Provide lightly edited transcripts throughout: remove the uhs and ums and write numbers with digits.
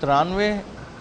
93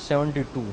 72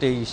23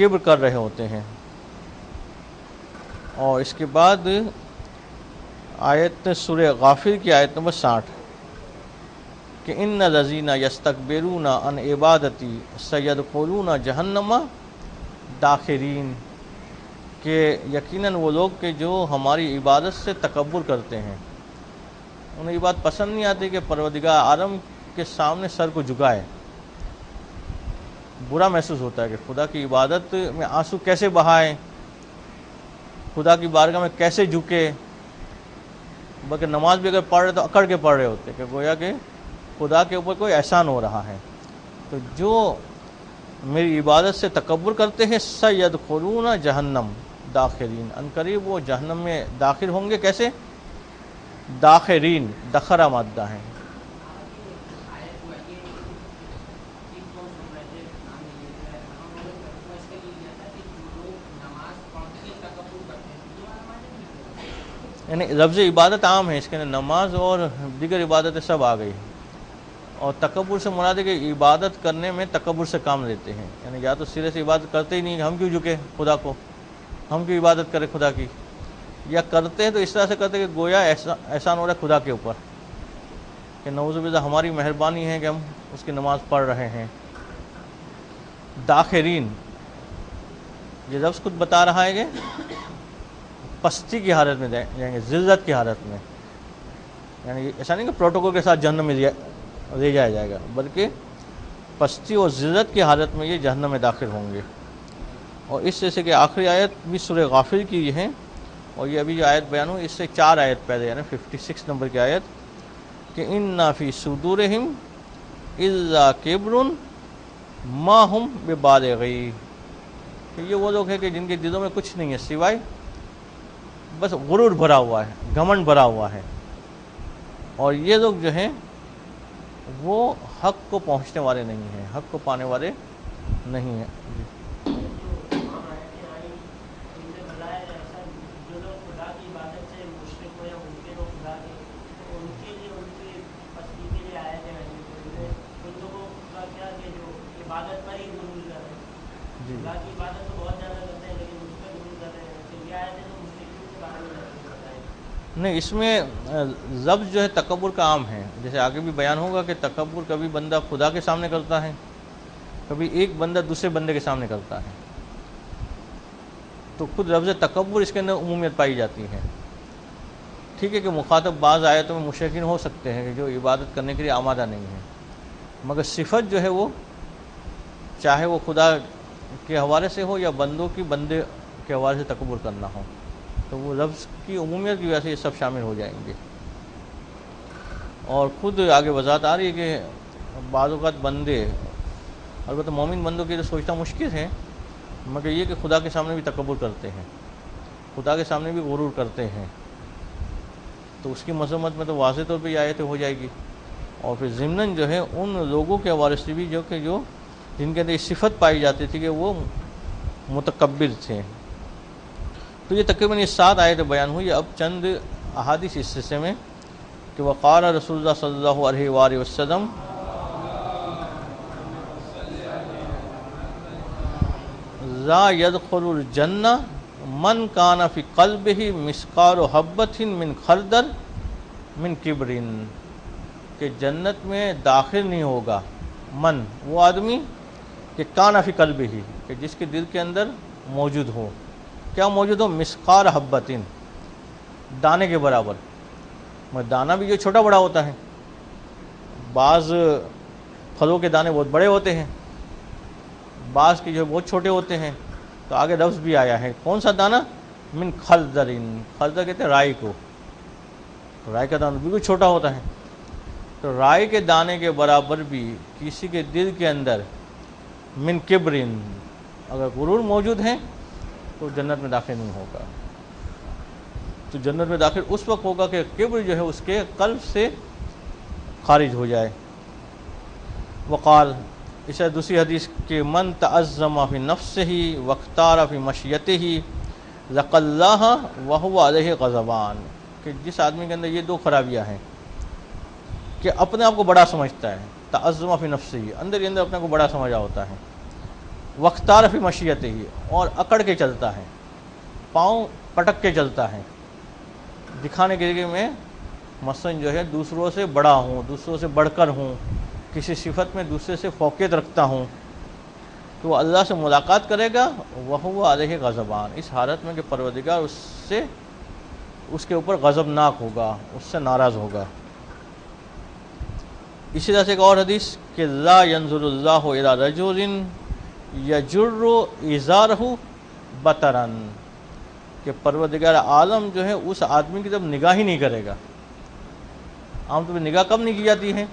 کبر کر رہے ہوتے ہیں۔ اور اس کے بعد آیت سورہ غافر کی آیت نمبر 60 کہ ان الذین یستکبرون عن عبادتی سیدخلون جہنم داخرین، کہ یقیناً وہ لوگ کہ جو ہماری عبادت سے تکبر کرتے ہیں، انہیں یہ بات پسند نہیں آتی کہ پروردگار عالم کے سامنے سر کو جھکائے۔ برا محسوس ہوتا ہے کہ خدا کی عبادت میں آنسو کیسے بہائے، خدا کی بارگاہ میں کیسے جھکے، بلکہ نماز بھی اگر پڑھ رہے تو اکڑ کے پڑھ رہے ہوتے کہ گویا کہ خدا کے اوپر کوئی احسان ہو رہا ہے۔ تو جو میری عبادت سے تکبر کرتے ہیں سیدخلون جہنم داخرین، ان قریب وہ جہنم میں داخل ہوں گے۔ کیسے؟ داخرین، دخرہ مادہ ہے۔ یعنی لفظ عبادت عام ہے، اس کے اندر نماز اور دیگر عبادتیں سب آ گئی، اور تکبر سے مراد ہے کہ عبادت کرنے میں تکبر سے کام لیتے ہیں، یعنی یا تو سرے سے عبادت کرتے ہی نہیں، ہم کیوں جھکے خدا کو، ہم کیوں عبادت کریں خدا کی، یا کرتے ہیں تو اس طرح سے کرتے ہیں کہ گویا احسان ہو رہا ہے خدا کے اوپر، کہ نعوذ باللہ ہماری مہربانی ہے کہ ہم اس کی نماز پڑھ رہے ہیں۔ داخرین، یہ لفظ خود بتا رہا ہے کہ پستی کی حالت میں جائیں گے، ذلت کی حالت میں، یعنی ایسا نہیں کہ پروٹوکول کے ساتھ جہنم میں لے جایا جائے گا، بلکہ پستی اور ذلت کی حالت میں یہ جہنم میں داخل ہوں گے۔ اور اس جیسے کہ آخری آیت بھی سورہ غافر کی یہ ہے، اور یہ ابھی جو آیت بیان ہوئی اس سے 4 آیت پہلے، یعنی 56 نمبر کی آیت کہ اِنَّ فِي صُدُورِهِمْ إِلَّا كِبْرٌ مَا هُمْ بِبَالِغِيهِ، کہ یہ وہ لوگ ہیں کہ جن کے دلوں میں کچھ نہیں ہے سوائے بس غرور بھرا ہوا ہے، گھمنڈ بھرا ہوا ہے، اور یہ لوگ جو ہیں وہ حق کو پہنچنے والے نہیں ہیں، حق کو پانے والے نہیں ہیں۔ نہیں، اس میں لفظ جو ہے تکبر کا عام ہے، جیسے آگے بھی بیان ہوگا کہ تکبر کبھی بندہ خدا کے سامنے کرتا ہے، کبھی ایک بندہ دوسرے بندے کے سامنے کرتا ہے، تو خود لفظ تکبر اس کے اندر عمومیت پائی جاتی ہے۔ ٹھیک ہے کہ مخاطب بعض آیتوں میں مشرکین ہو سکتے ہیں کہ جو عبادت کرنے کے لیے آمادہ نہیں ہے، مگر صفت جو ہے وہ چاہے وہ خدا کے حوالے سے ہو یا بندوں کی بندے کے حوالے سے تکبر کرنا ہو، تو وہ لفظ کی عمومیت کی وجہ سے یہ سب شامل ہو جائیں گے۔ اور خود آگے وضاحت آ رہی ہے کہ بعض اوقات بندے، البتہ مومن بندوں کی تو سوچنا مشکل ہے، مگر یہ کہ خدا کے سامنے بھی تکبر کرتے ہیں، خدا کے سامنے بھی غرور کرتے ہیں، تو اس کی مذمت میں تو واضح طور پہ یہ آیت ہو جائے گی۔ اور پھر ضمناً جو ہے ان لوگوں کے حوالے سے بھی جو جن کے اندر یہ صفت پائی جاتی تھی کہ وہ متکبر تھے۔ تو یہ تقریباً یہ 7 آیتیں بیان ہوئی۔ اب چند احادیث اس حصے میں کہ وقال رسول اللہ صلی اللہ علیہ وآلہ وسلم لا يدخل الجنہ من کان فی قلبہ مثقال حبۃ من خردل من کبر، کہ جنت میں داخل نہیں ہوگا من، وہ آدمی کہ کان فی قلبہ، کہ جس کے دل کے اندر موجود ہو، کیا موجود ہو؟ مثقال حبۃ، دانے کے برابر۔ دانہ بھی جو چھوٹا بڑا ہوتا ہے، بعض پھلوں کے دانے بہت بڑے ہوتے ہیں، بعض کے جو بہت چھوٹے ہوتے ہیں، تو آگے لفظ بھی آیا ہے کون سا دانہ؟ من خردل، خردل کہتے ہیں رائی کو، رائی کا دانہ بالکل چھوٹا ہوتا ہے، تو رائی کے دانے کے برابر بھی کسی کے دل کے اندر من کبر، اگر غرور موجود ہے تو جنت میں داخل نہیں ہوگا۔ تو جنت میں داخل اس وقت ہوگا کہ کبر جو ہے اس کے قلب سے خارج ہو جائے۔ وقال، اس دوسری حدیث کہ من تعظم فی نفسہ واختار فی مشیتہ لقی اللہ وہو علیہ غضبان، کہ جس آدمی کے اندر یہ 2 خرابیاں ہیں کہ اپنے آپ کو بڑا سمجھتا ہے، تعظم فی نفسہ، اندر ہی اندر اپنے کو بڑا سمجھا ہوتا ہے، وختار فی مشیت ہی، اور اکڑ کے چلتا ہے، پاؤں پٹک کے چلتا ہے، دکھانے کے لیے میں مثلاً جو ہے دوسروں سے بڑا ہوں، دوسروں سے بڑھ کر ہوں، کسی صفت میں دوسرے سے فوقیت رکھتا ہوں، تو وہ اللہ سے ملاقات کرے گا، وَهُوَ عَلَيْهِ غَضَبَانِ، اس حالت میں کہ پروردگار اس کے اوپر غضبناک ہوگا، اس سے ناراض ہوگا۔ اسی طرح سے ایک اور حدیث کہ لا ينظر اللہ الی رجل یجر ازارہ بطرا، کہ پروردگار عالم جو ہے اس آدمی کی طرف نگاہ ہی نہیں کرے گا۔ عام طور پہ نگاہ کب نہیں کی جاتی ہے؟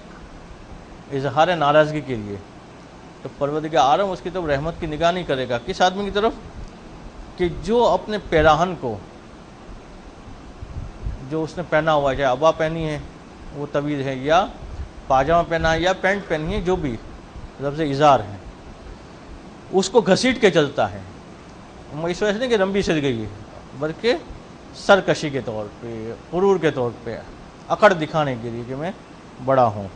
اظہار ناراضگی کے لیے۔ تو پروردگار عالم اس کی طرف رحمت کی نگاہ نہیں کرے گا۔ کس آدمی کی طرف؟ کہ جو اپنے پیراہن کو، جو اس نے پہنا ہوا ہے، چاہے عبا پہنی ہے وہ طویل ہے، یا پاجامہ پہنا ہے، یا پینٹ پہنی ہے، جو بھی لفظ ازار ہے، اس کو گھسیٹ کے چلتا ہے۔ اس وجہ سے نہیں کہ لمبی سل گئی ہے، بلکہ سرکشی کے طور پہ، غرور کے طور پہ، اکڑ دکھانے کے لیے کہ میں بڑا ہوں۔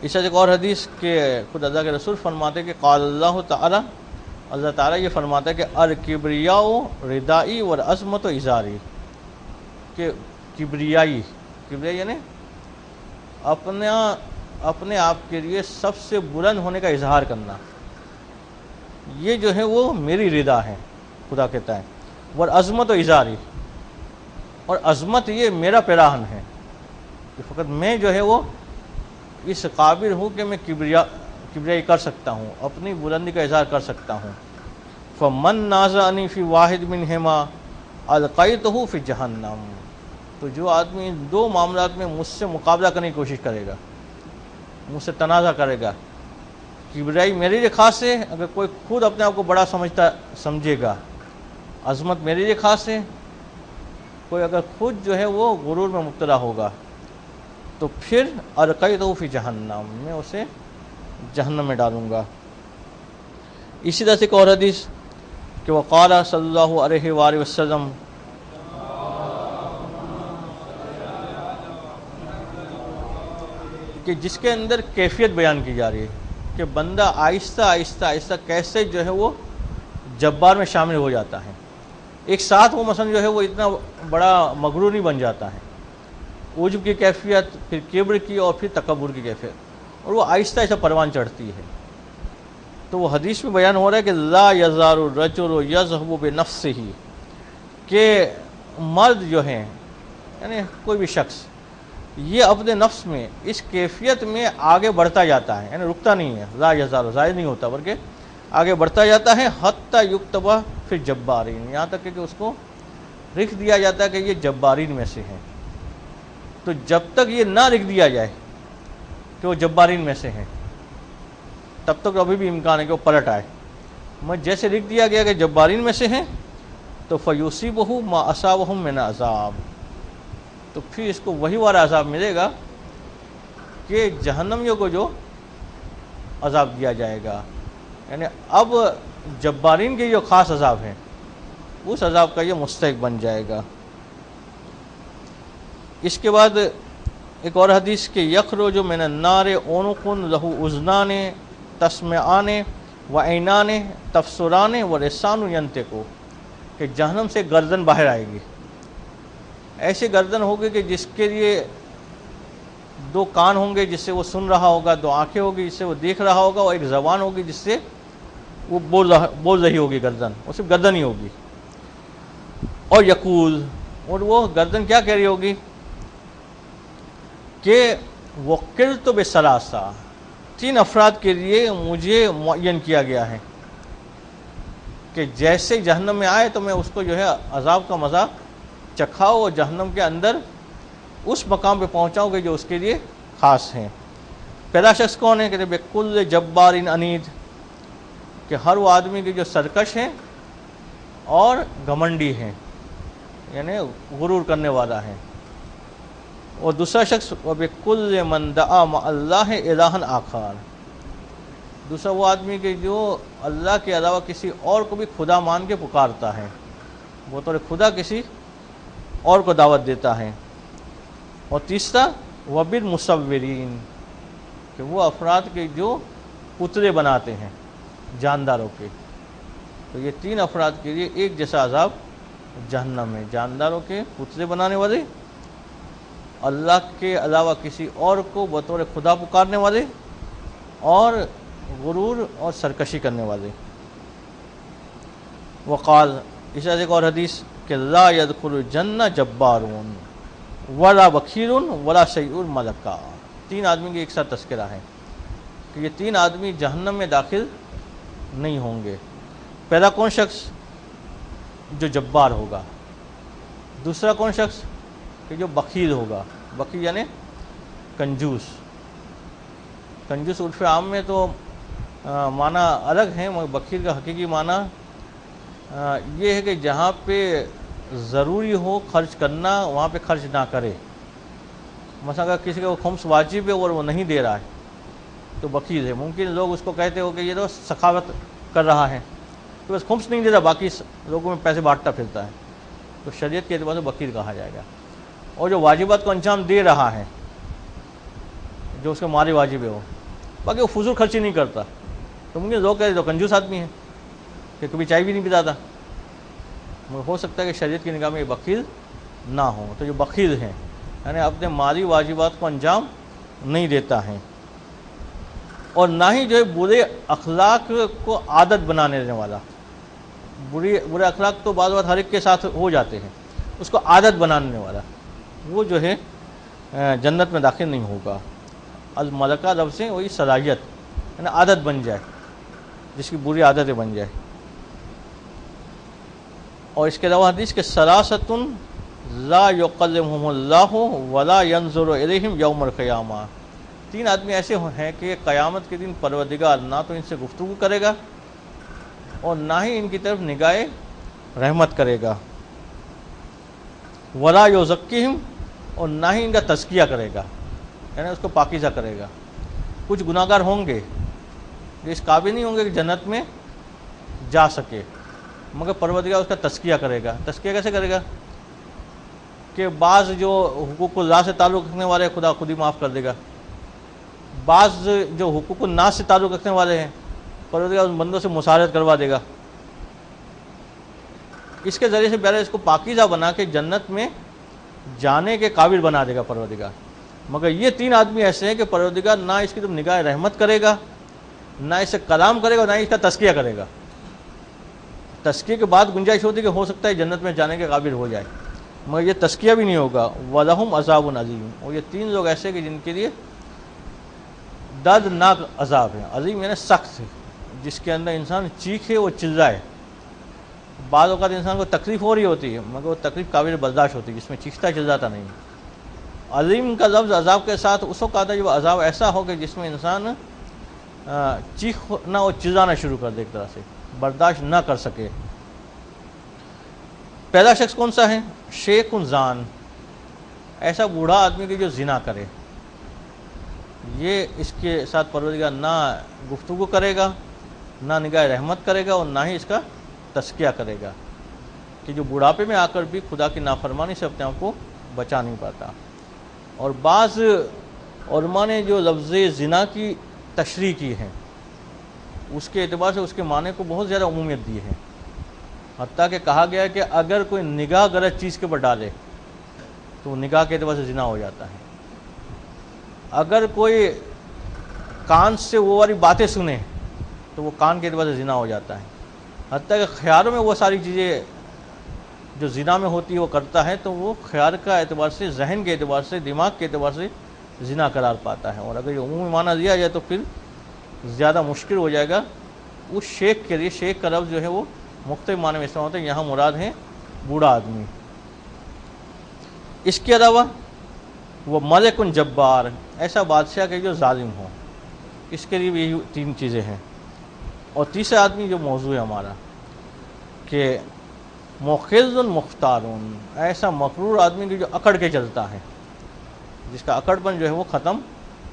اس سے ایک اور حدیث کہ خود اللہ کے رسول فرماتے کہ قال اللہ تعالی، اللہ تعالیٰ یہ فرماتا ہے کہ الکبریاء ردائی والعظمت ازاری، کہ کبریائی یعنی اپنے آپ کے لیے سب سے بلند ہونے کا اظہار کرنا، یہ جو ہے وہ میری ردا ہے، خدا کہتا ہے۔ والعظمت ازاری، اور عظمت یہ میرا پیراہن ہے، کہ فقط میں جو ہے وہ اس قابل ہوں کہ میں کبریائی کر سکتا ہوں، اپنی بلندی کا اظہار کر سکتا ہوں۔ فمن نازعنی فی واحد منہما القیتہ فی جہنم، تو جو آدمی ان دو معاملات میں مجھ سے مقابلہ کرنے کی کوشش کرے گا، مجھ سے تنازع کرے گا، کبریائی میرے لیے خاص ہے، اگر کوئی خود اپنے آپ کو بڑا سمجھے گا، عظمت میرے لیے خاص ہے، کوئی اگر خود جو ہے وہ غرور میں مبتلا ہوگا، تو پھر القیتہ فی جہنم، میں اسے جہنم میں ڈالوں گا۔ اسی طرح سے ایک اور حدیث کہ وقال صلی اللہ علیہ وآلہ وسلم، کہ جس کے اندر کیفیت بیان کی جا رہی ہے کہ بندہ آہستہ آہستہ آہستہ کیسے جو ہے وہ جبار میں شامل ہو جاتا ہے۔ ایک ساتھ وہ مثلا جو ہے وہ اتنا بڑا مغرور نہیں بن جاتا ہے، عجب کی کیفیت، پھر کبر کی، اور پھر تکبر کی کیفیت، اور وہ آہستہ آہستہ پروان چڑھتی ہے۔ تو وہ حدیث میں بیان ہو رہا ہے کہ لا یزال الرجل یذهب بنفسہ، کہ مرد جو ہیں یعنی کوئی بھی شخص، یہ اپنے نفس میں اس کیفیت میں آگے بڑھتا جاتا ہے، یعنی رکتا نہیں ہے، لا یزال زائد نہیں ہوتا بلکہ آگے بڑھتا جاتا ہے، حتی یکتب فی الجبارین، یہاں تک کہ اس کو لکھ دیا جاتا ہے کہ یہ جبارین میں سے ہیں۔ تو جب تک یہ نہ لکھ دیا جائے کہ وہ جبارین میں سے ہیں، تب تک ابھی بھی امکان ہے کہ وہ پلٹ آئے۔ میں جیسے لکھ دیا گیا کہ جبارین میں سے ہیں، تو فیصیبہ ما اصابہم من عذاب، تو پھر اس کو وہی والا عذاب ملے گا کہ جہنمیوں کو جو عذاب دیا جائے گا، یعنی اب جبارین کے جو خاص عذاب ہیں اس عذاب کا یہ مستحق بن جائے گا۔ اس کے بعد ایک اور حدیث کہ یخرج من النار عنق لہ اذنان تسمعان وعینان تبصران ولسان ینطق، کہ جہنم سے گردن باہر آئے گی، ایسی گردن ہوگی کہ جس کے لیے دو کان ہوں گے جس سے وہ سن رہا ہوگا، دو آنکھیں ہوگی جس سے وہ دیکھ رہا ہوگا، اور ایک زبان ہوگی جس سے وہ بول رہی ہوگی گردن، وہ صرف گردن ہی ہوگی۔ اور یقول، اور وہ گردن کیا کہہ رہی ہوگی کہ وقرت بثلاثہ، تین افراد کے لیے مجھے معین کیا گیا ہے کہ جیسے جہنم میں آئے تو میں اس کو جو ہے عذاب کا مزہ چکھاؤ، اور جہنم کے اندر اس مقام پہ پہنچاؤ کہ جو اس کے لیے خاص ہیں۔ پہلا شخص کون ہے؟ کہ بکل جبار عنید، کہ ہر وہ آدمی کے جو سرکش ہیں اور گھمنڈی ہیں، یعنی غرور کرنے والا ہے۔ اور دوسرا شخص وبکل من دعا مع اللہ الہا آخر، دوسرا وہ آدمی کہ جو اللہ کے علاوہ کسی اور کو بھی خدا مان کے پکارتا ہے، بطور خدا کسی اور کو دعوت دیتا ہے۔ اور تیسرا وبالمصورین، کہ وہ افراد کے جو پتلے بناتے ہیں، جانداروں کے. تو یہ 3 افراد کے لیے ایک جیسا عذاب جہنم ہے. جانداروں کے پتلے بنانے والے، اللہ کے علاوہ کسی اور کو بطور خدا پکارنے والے، اور غرور اور سرکشی کرنے والے. وقال، اس طرح ایک اور حدیث کہ لا يدخل الجنہ جبارون ولا بخیل ولا شیء ملکا. 3 آدمی کی ایک ساتھ تذکرہ ہے کہ یہ 3 آدمی جہنم میں داخل نہیں ہوں گے. پہلا کون شخص؟ جو جبار ہوگا. دوسرا کون شخص؟ کہ جو بخیل ہوگا. بخیل یعنی کنجوس. کنجوس عرف عام میں تو معنی الگ ہیں، مگر بخیل کا حقیقی معنی یہ ہے کہ جہاں پہ ضروری ہو خرچ کرنا وہاں پہ خرچ نہ کرے. مثلا اگر کسی کا خمس واجب ہے اور وہ نہیں دے رہا ہے تو بخیل ہے. ممکن لوگ اس کو کہتے ہو کہ یہ تو سخاوت کر رہا ہے، تو بس خمس نہیں دیتا، باقی لوگوں میں پیسے بانٹتا پھرتا ہے، تو شریعت کے اعتبار سے بخیل کہا جائے گا. اور جو واجبات کو انجام دے رہا ہے، جو اس کے مالی واجب ہے، وہ باقی وہ فضول خرچی نہیں کرتا، تو ممکن لوگ کہتے تو کنجوس آدمی ہے کہ کبھی چائے بھی نہیں پلاتا. مگر ہو سکتا ہے کہ شریعت کی نگاہ میں یہ بخیل نہ ہو. تو جو بخیل ہیں یعنی اپنے مالی واجبات کو انجام نہیں دیتا ہے، اور نہ ہی جو ہے برے اخلاق کو عادت بنانے دینے والا. برے اخلاق تو بعض بات ہر ایک کے ساتھ ہو جاتے ہیں، اس کو عادت بنانے والا وہ جو ہے جنت میں داخل نہیں ہوگا. الملکہ لفظ سے وہی صلاحیت یعنی عادت بن جائے، جس کی بری عادتیں بن جائے. اور اس کے علاوہ حدیث کے ثلاثۃ لا یکلمہم اللہ ولا ینظر الیہم یوم القیامہ. 3 آدمی ایسے ہیں کہ قیامت کے دن پروردگار نہ تو ان سے گفتگو کرے گا اور نہ ہی ان کی طرف نگاہ رحمت کرے گا. ولا یزکیہم، اور نہ ہی ان کا تزکیہ کرے گا، یعنی اس کو پاکیزہ کرے گا. کچھ گناہ گار ہوں گے جو اس قابل نہیں ہوں گے کہ جنت میں جا سکے، مگر پروردگار اس کا تزکیہ کرے گا. تزکیہ کیسے کرے گا؟ کہ بعض جو حقوق اللہ سے تعلق رکھنے والے خدا خود ہی معاف کر دے گا. بعض جو حقوق الناس سے تعلق رکھنے والے ہیں پروردگار ان بندوں سے مساعدت کروا دے گا. اس کے ذریعے سے پہلے اس کو پاکیزہ بنا کے جنت میں جانے کے قابل بنا دے گا پروردگار. مگر یہ 3 آدمی ایسے ہیں کہ پروردگار نہ اس کی طرف نگاہ رحمت کرے گا، نہ اس سے کلام کرے گا، نہ اس کا تزکیہ کرے گا. تزکیے کے بعد گنجائش ہوتی ہے کہ ہو سکتا ہے جنت میں جانے کے قابل ہو جائے، مگر یہ تزکیہ بھی نہیں ہوگا. وَلَهُمْ عَذَابٌ عَظِيمٌ. اور یہ 3 لوگ ایسے کہ جن کے لیے دردناک عذاب ہے. عظیم یعنی سخت ہے، جس کے اندر انسان چیخے اور چلائے. بعض اوقات انسان کو تکلیف ہو رہی ہوتی ہے مگر وہ تکلیف قابل برداشت ہوتی ہے، جس میں چیختا چلاتا نہیں. عظیم کا لفظ عذاب کے ساتھ اس وقت آتا ہے جب عذاب ایسا ہو کہ جس میں انسان چیخنا اور چلانا شروع کر دے، ایک طرح سے برداشت نہ کر سکے. پہلا شخص کون سا ہے؟ شیخ زان، ایسا بوڑھا آدمی کہ جو زنا کرے. یہ اس کے ساتھ پروردگار نہ گفتگو کرے گا، نہ نگاہ رحمت کرے گا، اور نہ ہی اس کا تزکیہ کرے گا، کہ جو بڑھاپے میں آ کر بھی خدا کی نافرمانی سے اپنے آپ کو بچا نہیں پاتا. اور بعض علماء نے جو لفظ زنا کی تشریح کی ہے اس کے اعتبار سے اس کے معنی کو بہت زیادہ عمومیت دی ہے. حتیٰ کہ کہا گیا ہے کہ اگر کوئی نگاہ غلط چیز کے اوپر ڈالے تو وہ نگاہ کے اعتبار سے زنا ہو جاتا ہے. اگر کوئی کان سے وہ والی باتیں سنے تو وہ کان کے اعتبار سے زنا ہو جاتا ہے. حتیٰ کہ خیالوں میں وہ ساری چیزیں جو زنا میں ہوتی ہے وہ کرتا ہے تو وہ خیال کا اعتبار سے، ذہن کے اعتبار سے، دماغ کے اعتبار سے زنا قرار پاتا ہے. اور اگر یہ عمومی معنی دیا جائے تو پھر زیادہ مشکل ہو جائے گا اس شیخ کے لیے. شیخ کا لفظ جو ہے وہ مختلف معنی میں استعمال ہوتا ہے، یہاں مراد ہے بوڑھا آدمی. اس کے علاوہ وہ ملک جبار، ایسا بادشاہ کہ جو ظالم ہو، اس کے لیے بھی یہی 3 چیزیں ہیں. اور تیسرا آدمی جو موضوع ہے ہمارا کہ مخذ مختارون، ایسا مغرور آدمی کہ جو اکڑ کے چلتا ہے، جس کا اکڑ پن جو ہے وہ ختم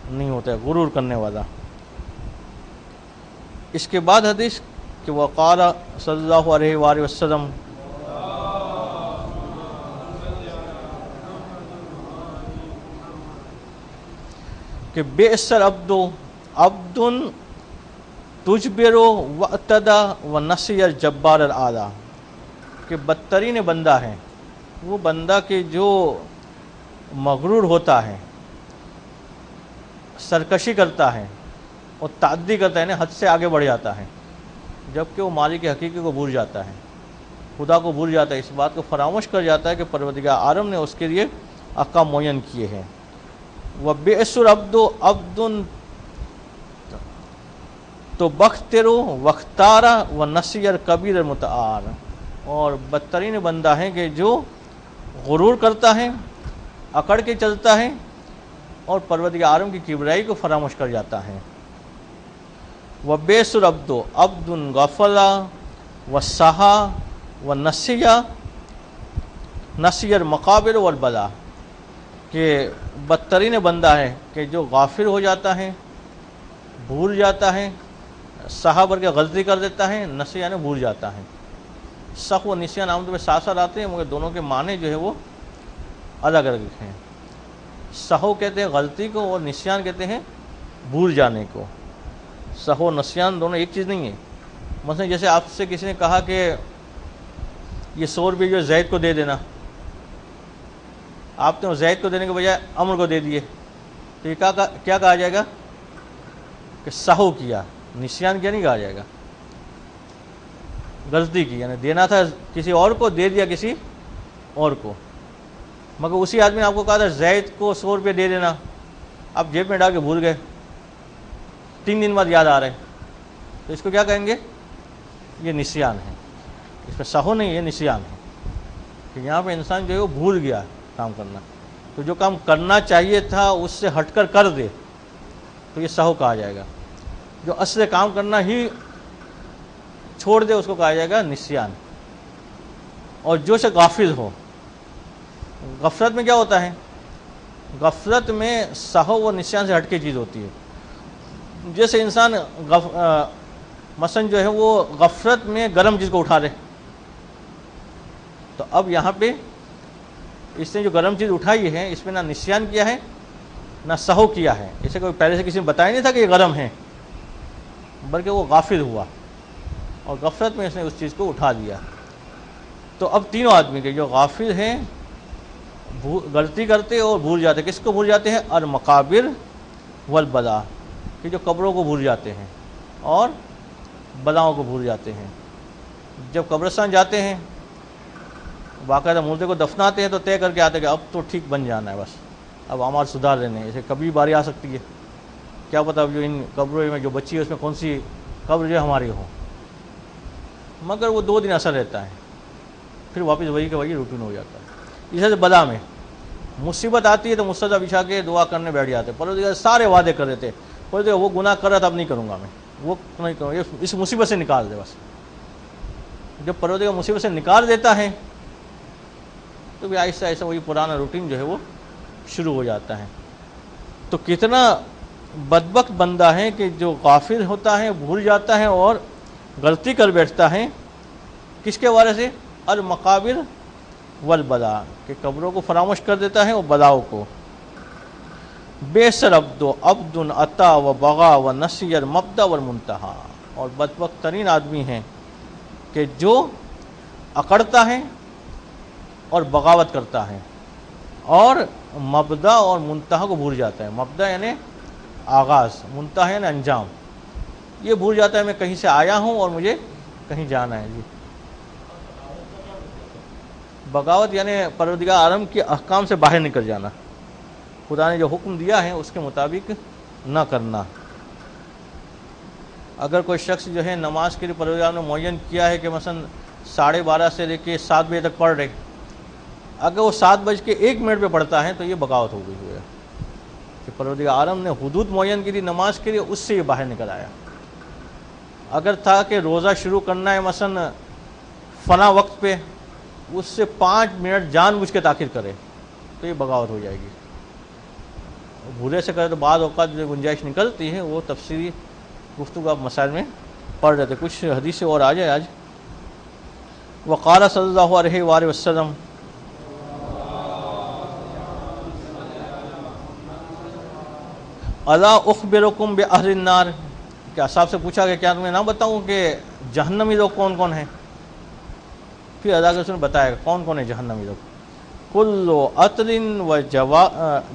نہیں ہوتا ہے، غرور کرنے والا. اس کے بعد حدیث کہ وقال صلی اللہ علیہ وآلہ وسلم کہ بئس العبد عبد تجبر واعتدى ونسی الجبار الاعلی، کہ بدترین بندہ ہے وہ بندہ کہ جو مغرور ہوتا ہے، سرکشی کرتا ہے اور تعدی کرتا ہے، یعنی حد سے آگے بڑھ جاتا ہے، جبکہ وہ مالک حقیقی کو بھول جاتا ہے، خدا کو بھول جاتا ہے، اس بات کو فراموش کر جاتا ہے کہ پروردگار عالم نے اس کے لیے احکام معین کیے ہیں۔ وَبِئْسُ الْعَبْدُ عَبْدٌ تُبَخْتِرُ وَاخْتَارَ وَنَسِيَ الْكَبِيرَ الْمُتَعَالَ، اور بدترین بندہ ہے کہ جو غرور کرتا ہے، اکڑ کے چلتا ہے اور پروردگار عالم کی کبریائی کو فراموش کر جاتا ہے۔ وَبِئْسُ الْعَبْدُ عَبْدٌ غَفَلَ وَسَہَا وَنَسِيَ الْمَقَابِرَ وَالْبَلَا، کہ بدترین بندہ ہے کہ جو غافل ہو جاتا ہے، بھول جاتا ہے، سہا بر کے غلطی کر دیتا ہے، نسی یعنی بھول جاتا ہے۔ سخ و نسیان عام طور میں ساتھ ساتھ آتے ہیں، مگر دونوں کے معنی جو ہے وہ الگ الگ ہیں۔ سہو کہتے ہیں غلطی کو اور نسیان کہتے ہیں بھول جانے کو۔ سہو نسیان دونوں ایک چیز نہیں ہے۔ مثلا جیسے آپ سے کسی نے کہا کہ یہ 100 روپئے جو زید کو دے دینا، آپ نے زید کو دینے کے بجائے عمر کو دے دیے، تو یہ کیا کہا جائے گا کہ سہو کیا، نسیان کیا نہیں کہا جائے گا، غلطی کی، یعنی دینا تھا کسی اور کو، دے دیا کسی اور کو۔ مگر اسی آدمی نے آپ کو کہا تھا زید کو 100 روپئے دے دینا، آپ جیب میں ڈال کے بھول گئے، 3 دن بعد یاد آ رہے، تو اس کو کیا کہیں گے؟ یہ نسیان ہے، اس میں سہو نہیں، یہ نسیان ہے، کہ یہاں پہ انسان جو ہے وہ بھول گیا کام کرنا، تو جو کام کرنا چاہیے تھا اس سے ہٹ کر دے تو یہ سہو کہا جائے گا، جو اصل کام کرنا ہی چھوڑ دے اس کو کہا جائے گا نسیان۔ اور جو سے غافل ہو، غفلت میں کیا ہوتا ہے؟ غفلت میں سہو و نسیان سے ہٹ کے چیز ہوتی ہے۔ جیسے انسان مثلا جو ہے وہ غفلت میں گرم چیز کو اٹھا لے، تو اب یہاں پہ اس نے جو گرم چیز اٹھائی ہے اس میں نہ نسیان کیا ہے نہ سہو کیا ہے، اسے کوئی پہلے سے کسی نے بتایا نہیں تھا کہ یہ گرم ہے، بلکہ وہ غافل ہوا اور غفلت میں اس نے اس چیز کو اٹھا دیا۔ تو اب تینوں آدمی کے جو غافل ہیں، غلطی کرتے اور بھول جاتے، کس کو بھول جاتے ہیں؟ المقابر والبلا، کہ جو قبروں کو بھول جاتے ہیں اور بلاؤں کو بھول جاتے ہیں۔ جب قبرستان جاتے ہیں، باقاعدہ مردے کو دفناتے ہیں تو طے کر کے آتے ہیں کہ اب تو ٹھیک بن جانا ہے، بس اب ہمارے سدھار لینے ہیں، اسے کبھی باری آ سکتی ہے، کیا پتہ اب جو ان قبروں میں جو بچی ہے اس میں کون سی قبر جو ہماری ہو، مگر وہ 2 دن اثر رہتا ہے، پھر واپس وہی کا وہی روٹین ہو جاتا ہے۔ اس سے بلا میں مصیبت آتی ہے تو مستدہ بچھا کے دعا کرنے بیٹھ جاتے ہیں، پروردگار سارے وعدے کر دیتے، پروردگار وہ گناہ کر رہا تھا اب نہیں کروں گا میں، وہ نہیں کروں گا، اس مصیبت سے نکال دے بس۔ جب پروردگار مصیبت سے نکال دیتا ہے تو بھی آہستہ آہستہ وہی پرانا روٹین جو ہے وہ شروع ہو جاتا ہے۔ تو کتنا بدبخت بندہ ہے کہ جو غافل ہوتا ہے، بھول جاتا ہے اور غلطی کر بیٹھتا ہے، کس کے بارے سے؟ المقابر والبلا، کہ قبروں کو فراموش کر دیتا ہے اور بلاؤں کو۔ بئس العبد عبد عطا و بغا و نسی المبدا والمنتہا، اور بدبخت ترین آدمی ہیں کہ جو اکڑتا ہے اور بغاوت کرتا ہے اور مبدا اور منتہا کو بھول جاتا ہے۔ مبدا یعنی آغاز، منتہا یعنی انجام، یہ بھول جاتا ہے میں کہیں سے آیا ہوں اور مجھے کہیں جانا ہے۔ جی، بغاوت یعنی پروردگار عالم کے احکام سے باہر نکل جانا، خدا نے جو حکم دیا ہے اس کے مطابق نہ کرنا۔ اگر کوئی شخص جو ہے نماز کے لیے پروردگار نے معین کیا ہے کہ مثلا 12:30 سے لے کے 7 بجے تک پڑھ رہے، اگر وہ 7:01 پہ پڑھتا ہے تو یہ بغاوت ہو گئی ہے کہ پروردگار عالم نے حدود معین کی تھی نماز کے لیے، اس سے یہ باہر نکل آیا۔ اگر تھا کہ روزہ شروع کرنا ہے مثلا فلاں وقت پہ، اس سے 5 منٹ جان بوجھ کے تاخیر کرے تو یہ بغاوت ہو جائے گی۔ بھولے سے کرے تو بعض اوقات جو گنجائش نکلتی ہے، وہ تفصیلی گفتگو آپ مسائل میں پڑھ رہے تھے، کچھ حدیثیں اور آ جائے آج۔ وقال صلی اللہ علیہ وآلہ وسلم الا اخبرکم باہل النار، کہ اصحاب سے پوچھا کہ کیا تمہیں نہ بتاؤں کہ جہنمی لوگ کون کون ہیں؟ پھر اللہ کے رسول نے بتایا کہ کون کون ہے جہنمی لوگ. کل عطل و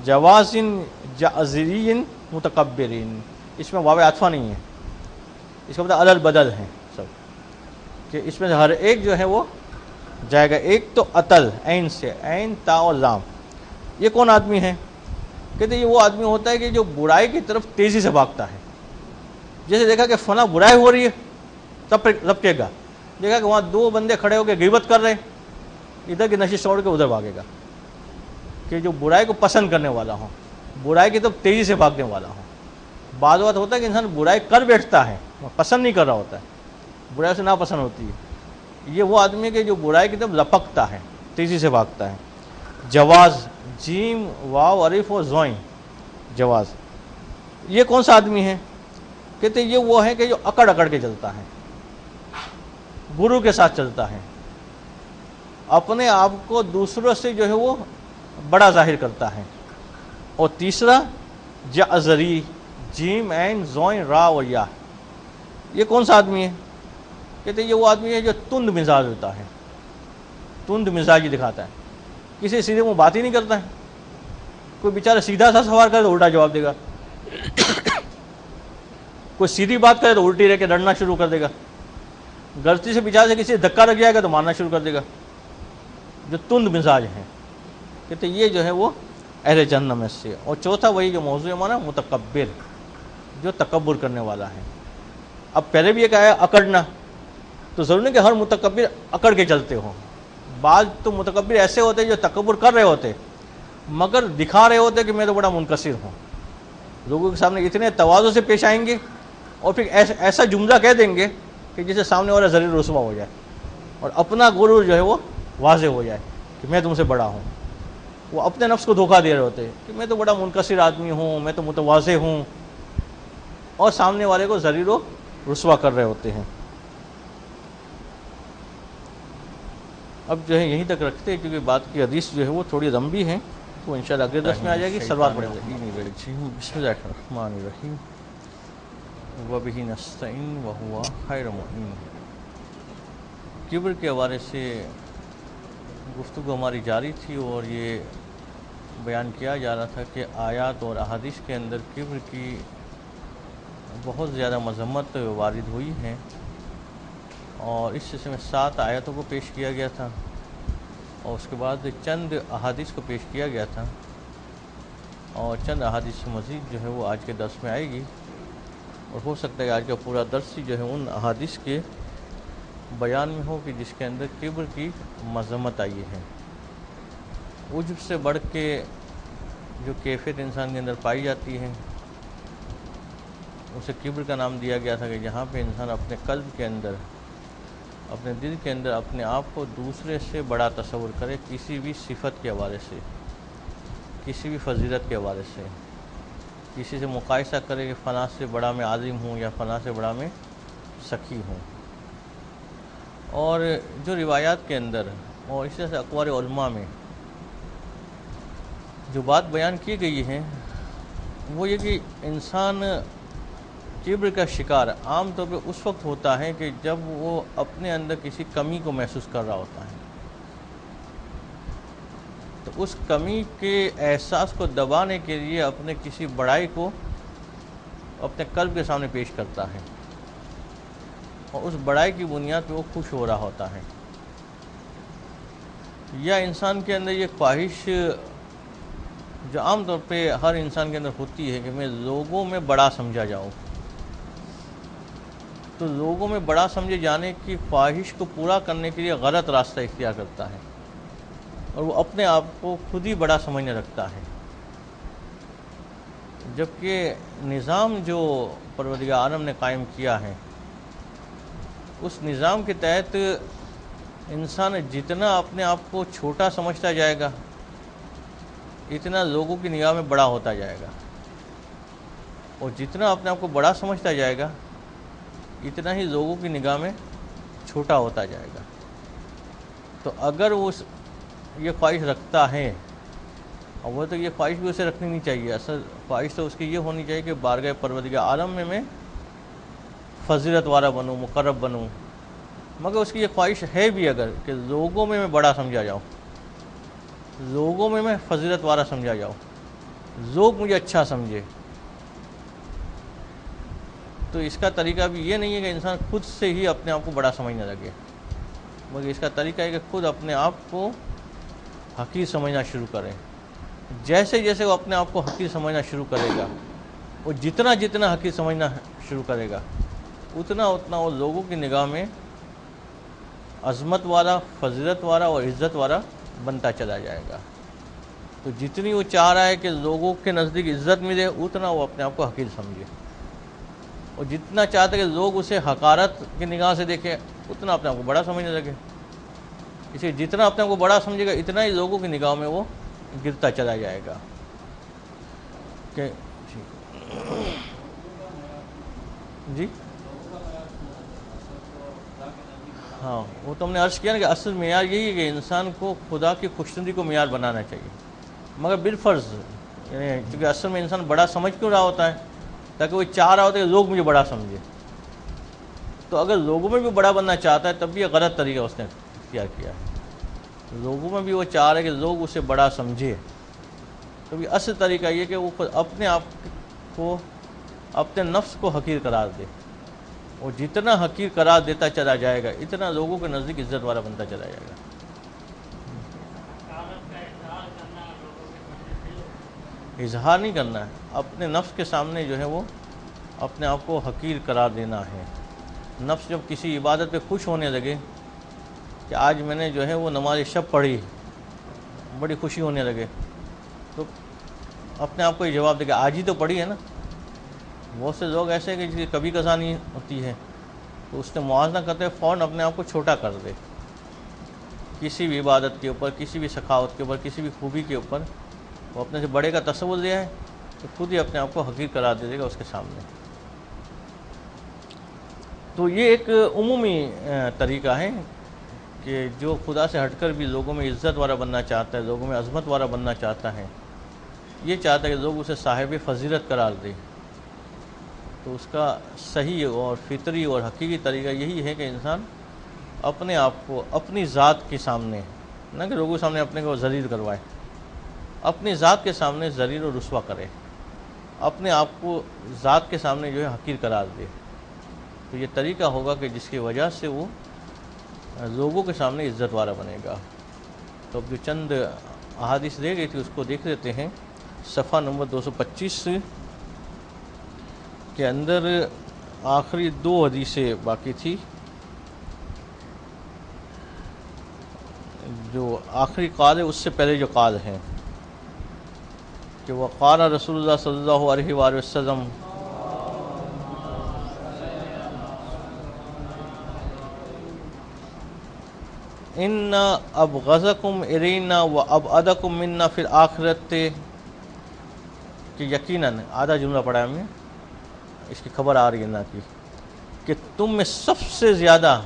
جوازن جعزرین متکبرین. اس میں واو عطفہ نہیں ہے، اس کا مطلب عدل بدل ہیں سب، کہ اس میں سے ہر ایک جو ہے وہ جائے گا. ایک تو عطل عین سے، عین تا اور لام. یہ کون آدمی ہے؟ کہتے ہیں یہ وہ آدمی ہوتا ہے کہ جو برائی کی طرف تیزی سے بھاگتا ہے. جیسے دیکھا کہ فلاں برائی ہو رہی ہے تب ربکے گا، دیکھا کہ وہاں دو بندے کھڑے ہو کے غیبت کر رہے ہیں، ادھر کی نشست چھوڑ کے ادھر بھاگے گا. کہ جو برائی کو پسند کرنے والا ہوں، برائی کی طرف تیزی سے بھاگنے والا ہوں. بعض بات ہوتا ہے کہ انسان برائی کر بیٹھتا ہے، پسند نہیں کر رہا ہوتا ہے، برائی سے ناپسند ہوتی ہے. یہ وہ آدمی کہ جو برائی کی طرف لپکتا ہے، تیزی سے بھاگتا ہے. جواز، جیم واو الف و زوئیں، جواز. یہ کون سا آدمی ہے؟ کہتے ہیں یہ وہ ہے کہ جو اکڑ اکڑ کے چلتا ہے، گرو کے ساتھ چلتا ہے، اپنے آپ کو دوسروں سے جو ہے وہ بڑا ظاہر کرتا ہے. اور تیسرا جعزری، جیم عین زوئیں را و یا. یہ کون سا آدمی ہے؟ کہتے ہیں یہ وہ آدمی ہے جو تند مزاج ہوتا ہے، تند مزاجی دکھاتا ہے، کسی سیدھے منہ بات ہی نہیں کرتا ہے. کوئی بیچارہ سیدھا سا سوال کرے تو الٹا جواب دے گا، کوئی سیدھی بات کرے تو الٹی رہ کے لڑنا شروع کر دے گا، غلطی سے بیچارے سے کسی دھکا لگ جائے گا تو مارنا شروع کر دے گا. جو تند مزاج ہیں، کہتے یہ جو ہے وہ اہل جہنم میں سے. اور چوتھا وہی جو موضوع ہمارا متکبر، جو تکبر کرنے والا ہے. اب پہلے بھی ایک آیا اکڑنا، تو ضرور نہیں کہ ہر متکبر اکڑ کے چلتے ہوں. بعض تو متکبر ایسے ہوتے جو تکبر کر رہے ہوتے مگر دکھا رہے ہوتے کہ میں تو بڑا منکسر ہوں. لوگوں کے سامنے اتنے تواضع سے پیش آئیں گے اور پھر ایسا جملہ کہہ دیں گے کہ جسے سامنے والا ذلیل رسوا ہو جائے اور اپنا غرور جو ہے وہ واضح ہو جائے کہ میں تم سے بڑا ہوں. وہ اپنے نفس کو دھوکہ دے رہے ہوتے کہ میں تو بڑا منکسر آدمی ہوں، میں تو متواضع ہوں، اور سامنے والے کو ذلیل و رسوا کر رہے ہوتے ہیں. اب جو ہے یہیں تک رکھتے ہیں کیونکہ بات کی حدیث جو ہے وہ تھوڑی لمبی ہے، تو انشاءاللہ اگلے درس میں آ جائے گی. سلوات پڑھیں گے. بسم اللہ الرحمن الرحیم وبہ نستعین وہو خیر معین. کبر کے حوالے سے گفتگو ہماری جاری تھی اور یہ بیان کیا جا رہا تھا کہ آیات اور احادیث کے اندر کبر کی بہت زیادہ مذمت وارد ہوئی ہیں، اور اس سلسلے میں 7 آیاتوں کو پیش کیا گیا تھا اور اس کے بعد چند احادیث کو پیش کیا گیا تھا، اور چند احادیث مزید جو ہے وہ آج کے درس میں آئے گی. اور ہو سکتا ہے آج کا پورا درس ہی جو ہے ان احادیث کے بیان میں ہو کہ جس کے اندر کبر کی مذمت آئی ہے. عجب سے بڑھ کے جو کیفیت انسان کے اندر پائی جاتی ہے اسے کبر کا نام دیا گیا تھا، کہ جہاں پہ انسان اپنے قلب کے اندر، اپنے دل کے اندر اپنے آپ کو دوسرے سے بڑا تصور کرے، کسی بھی صفت کے حوالے سے، کسی بھی فضیلت کے حوالے سے، کسی سے مقایسہ کرے کہ فلاں سے بڑا میں عالم ہوں یا فلاں سے بڑا میں سخی ہوں. اور جو روایات کے اندر اور اسی طرح سے اقوال علماء میں جو بات بیان کی گئی ہے وہ یہ کہ انسان کبر کا شکار عام طور پہ اس وقت ہوتا ہے کہ جب وہ اپنے اندر کسی کمی کو محسوس کر رہا ہوتا ہے، تو اس کمی کے احساس کو دبانے کے لیے اپنے کسی بڑائی کو اپنے قلب کے سامنے پیش کرتا ہے، اور اس بڑائی کی بنیاد پہ وہ خوش ہو رہا ہوتا ہے. یا انسان کے اندر یہ خواہش جو عام طور پہ ہر انسان کے اندر ہوتی ہے کہ میں لوگوں میں بڑا سمجھا جاؤں، تو لوگوں میں بڑا سمجھے جانے کی خواہش کو پورا کرنے کے لیے غلط راستہ اختیار کرتا ہے اور وہ اپنے آپ کو خود ہی بڑا سمجھنے لگتا ہے. جبکہ نظام جو پروردگار عالم نے قائم کیا ہے اس نظام کے تحت انسان جتنا اپنے آپ کو چھوٹا سمجھتا جائے گا اتنا لوگوں کی نگاہ میں بڑا ہوتا جائے گا، اور جتنا اپنے آپ کو بڑا سمجھتا جائے گا اتنا ہی لوگوں کی نگاہ میں چھوٹا ہوتا جائے گا. تو اگر وہ یہ خواہش رکھتا ہے، اور وہ تو یہ خواہش بھی اسے رکھنی نہیں چاہیے، اصل خواہش تو اس کی یہ ہونی چاہیے کہ بارگاہ پروردگار عالم میں فضیلت والا بنوں، مقرب بنوں، مگر اس کی یہ خواہش ہے بھی اگر کہ لوگوں میں بڑا سمجھا جاؤں، لوگوں میں فضیلت والا سمجھا جاؤں، لوگ مجھے اچھا سمجھے، تو اس کا طریقہ بھی یہ نہیں ہے کہ انسان خود سے ہی اپنے آپ کو بڑا سمجھنے لگے، مگر اس کا طریقہ ہے کہ خود اپنے آپ کو حقیر سمجھنا شروع کرے۔ جیسے جیسے وہ اپنے آپ کو حقیر سمجھنا شروع کرے گا، وہ جتنا جتنا حقیر سمجھنا شروع کرے گا، اتنا اتنا وہ لوگوں کی نگاہ میں عظمت والا، فضیلت والا اور عزت والا بنتا چلا جائے گا۔ تو جتنی وہ چاہ رہا ہے کہ لوگوں کے نزدیک عزت ملے، اتنا وہ اپنے آپ کو حقیر سمجھے، اور جتنا چاہتا ہے کہ لوگ اسے حقارت کی نگاہ سے دیکھیں، اتنا اپنے آپ کو بڑا سمجھنے لگے۔ اسے جتنا اپنے آپ کو بڑا سمجھے گا، اتنا ہی لوگوں کی نگاہ میں وہ گرتا چلا جائے گا۔ کہ جی ہاں، وہ تو ہم نے عرض کیا نا کہ اصل معیار یہی ہے کہ انسان کو خدا کی خوشنودی کو معیار بنانا چاہیے، مگر بالفرض، یعنی چونکہ اصل میں انسان بڑا سمجھ کیوں رہا ہوتا ہے؟ تاکہ وہ چاہ رہا ہوتا ہے کہ لوگ مجھے بڑا سمجھے۔ تو اگر لوگوں میں بھی بڑا بننا چاہتا ہے تب بھی یہ غلط طریقہ اس نے اختیار کیا ہے۔ لوگوں میں بھی وہ چاہ رہے کہ لوگ اسے بڑا سمجھے، تو بھی اصل طریقہ یہ کہ وہ خود اپنے آپ کو، اپنے نفس کو حقیر قرار دے، اور جتنا حقیر قرار دیتا چلا جائے گا، اتنا لوگوں کے نزدیک عزت والا بنتا چلا جائے گا۔ اظہار نہیں کرنا ہے، اپنے نفس کے سامنے جو ہے وہ اپنے آپ کو حقیر قرار دینا ہے۔ نفس جب کسی عبادت پہ خوش ہونے لگے کہ آج میں نے جو ہے وہ نماز شب پڑھی، بڑی خوشی ہونے لگے، تو اپنے آپ کو یہ جواب دے کہ آج ہی تو پڑھی ہے نا۔ بہت سے لوگ ایسے ہیں کہ جس کی کبھی قضا نہیں ہوتی ہے، تو اس نے موازنہ کرتے ہوئے فوراً اپنے آپ کو چھوٹا کر دے، کسی بھی عبادت کے اوپر، کسی بھی سخاوت کے اوپر، کسی بھی خوبی کے اوپر وہ اپنے سے بڑے کا تصور لیا ہے، تو خود ہی اپنے آپ کو حقیر قرار دے دے گا اس کے سامنے۔ تو یہ ایک عمومی طریقہ ہے کہ جو خدا سے ہٹ کر بھی لوگوں میں عزت والا بننا چاہتا ہے، لوگوں میں عظمت والا بننا چاہتا ہے، یہ چاہتا ہے کہ لوگ اسے صاحب فضیلت قرار دیں، تو اس کا صحیح اور فطری اور حقیقی طریقہ یہی ہے کہ انسان اپنے آپ کو اپنی ذات کے سامنے، نہ کہ لوگوں کے سامنے اپنے کو ذلیل کروائے، اپنی ذات کے سامنے ذلیل و رسوا کرے، اپنے آپ کو ذات کے سامنے جو ہے حقیر قرار دے، تو یہ طریقہ ہوگا کہ جس کی وجہ سے وہ لوگوں کے سامنے عزت والا بنے گا۔ تو اب جو چند احادیث دے گئی تھی اس کو دیکھ لیتے ہیں۔ صفحہ نمبر 225 کے اندر آخری 2 حدیثیں باقی تھی، جو آخری قال ہے اس سے پہلے جو قال ہیں کہ وقال رسول اللہ صلی اللہ علیہ وآلہ وسلم ان ابغضکم الینا وابعدکم منا فی الآخرۃ، کہ یقیناً آدھا جملہ پڑھا ہے ہم نے، اس کی خبر آ رہی ہے نا کہ تم میں سب سے زیادہ